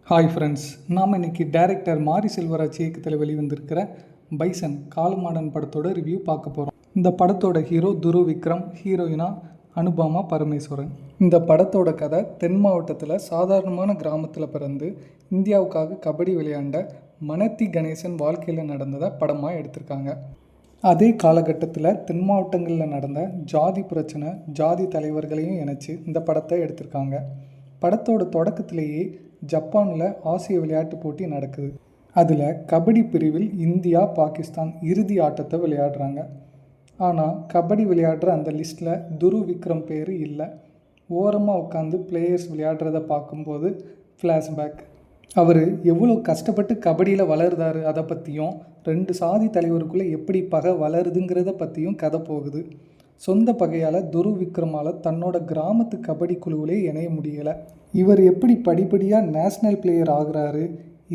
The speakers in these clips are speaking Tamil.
ஹாய் ஃப்ரெண்ட்ஸ், நாம் இன்றைக்கி டைரக்டர் மாரி செல்வராஜ் இயக்கத்தில் வெளிவந்திருக்கிற பைசன் காலமாடன் படத்தோட ரிவ்யூ பார்க்க போகிறோம். இந்த படத்தோட ஹீரோ துருவ் விக்ரம், ஹீரோயினா அனுபமா பரமேஸ்வரன். இந்த படத்தோட கதை தென் மாவட்டத்தில் சாதாரணமான கிராமத்தில் பிறந்து இந்தியாவுக்காக கபடி விளையாண்ட மனத்தி கணேசன் வாழ்க்கையில் நடந்ததை படமாக எடுத்திருக்காங்க. அதே காலகட்டத்தில் தென் மாவட்டங்களில் நடந்த ஜாதி பிரச்சனை, ஜாதி தலைவர்களையும் இணைச்சி இந்த படத்தை எடுத்திருக்காங்க. படத்தோட தொடக்கத்திலேயே ஜப்பானில் ஆசிய விளையாட்டு போட்டி நடக்குது. அதில் கபடி பிரிவில் இந்தியா, பாகிஸ்தான் இறுதி ஆட்டத்தை விளையாடுறாங்க. ஆனால் கபடி விளையாடுற அந்த லிஸ்ட்டில் துருவ் விக்ரம் பேர் இல்லை. ஓரமாக உட்காந்து பிளேயர்ஸ் விளையாடுறத பார்க்கும்போது ஃப்ளாஷ்பேக். அவர் எவ்வளோ கஷ்டப்பட்டு கபடியில் வளருதாரு அதை பற்றியும், 2 சாதி தலைவருக்குள்ளே எப்படி பகை வளருதுங்கிறத பற்றியும் கதை போகுது. சொந்த பகையால் துருவ் விக்ரமால் தன்னோட கிராமத்து கபடி குழுவிலே இணைய முடியலை. இவர் எப்படி படிப்படியாக நேஷ்னல் பிளேயர் ஆகிறாரு,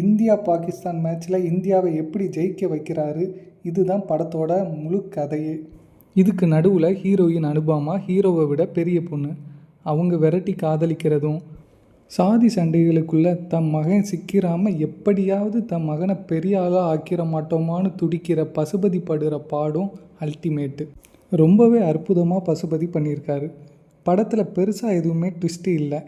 இந்தியா பாகிஸ்தான் மேட்ச்சில் இந்தியாவை எப்படி ஜெயிக்க வைக்கிறாரு, இதுதான் படத்தோட முழு கதையே. இதுக்கு நடுவில் ஹீரோயின் அனுபமா ஹீரோவை விட பெரிய பொண்ணு. அவங்க விரட்டி காதலிக்கிறதும், சாதி சண்டைகளுக்குள்ளே தன் மகன் சிக்கிறாமல் எப்படியாவது தன் மகனை பெரிய ஆளாக ஆக்கிட மாட்டோமான்னு துடிக்கிற பசுபதி படுற பாடும் அல்டிமேட்டு. ரொம்பவே அற்புதமாக பசுபதி பண்ணியிருக்காரு. படத்தில் பெருசாக எதுவுமே ட்விஸ்ட்டு இல்லை.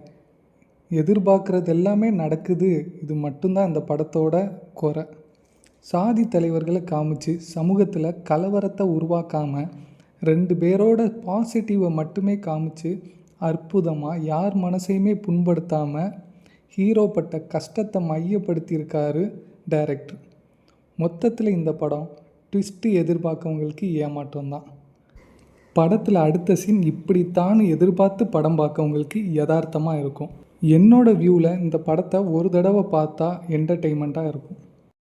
எதிர்பார்க்குறது எல்லாமே நடக்குது. இது மட்டும்தான் இந்த படத்தோட குறை. சாதி தலைவர்களை காமிச்சு சமூகத்தில் கலவரத்தை உருவாக்காமல் 2 பேரோட பாசிட்டிவை மட்டுமே காமிச்சு அற்புதமாக யார் மனசையுமே புண்படுத்தாமல் ஹீரோ பட்ட கஷ்டத்தை மையப்படுத்தியிருக்காரு டைரக்டர். மொத்தத்தில் இந்த படம் ட்விஸ்ட்டு எதிர்பார்க்கவங்களுக்கு ஏமாற்றம் தான். படத்தில் அடுத்த சீன் இப்படித்தான் எதிர்பார்த்து படம் பார்க்கவங்களுக்கு யதார்த்தமாக இருக்கும். என்னோடய வியூவில் இந்த படத்தை ஒரு தடவை பார்த்தா என்டர்டெயின்மெண்ட்டாக இருக்கும்.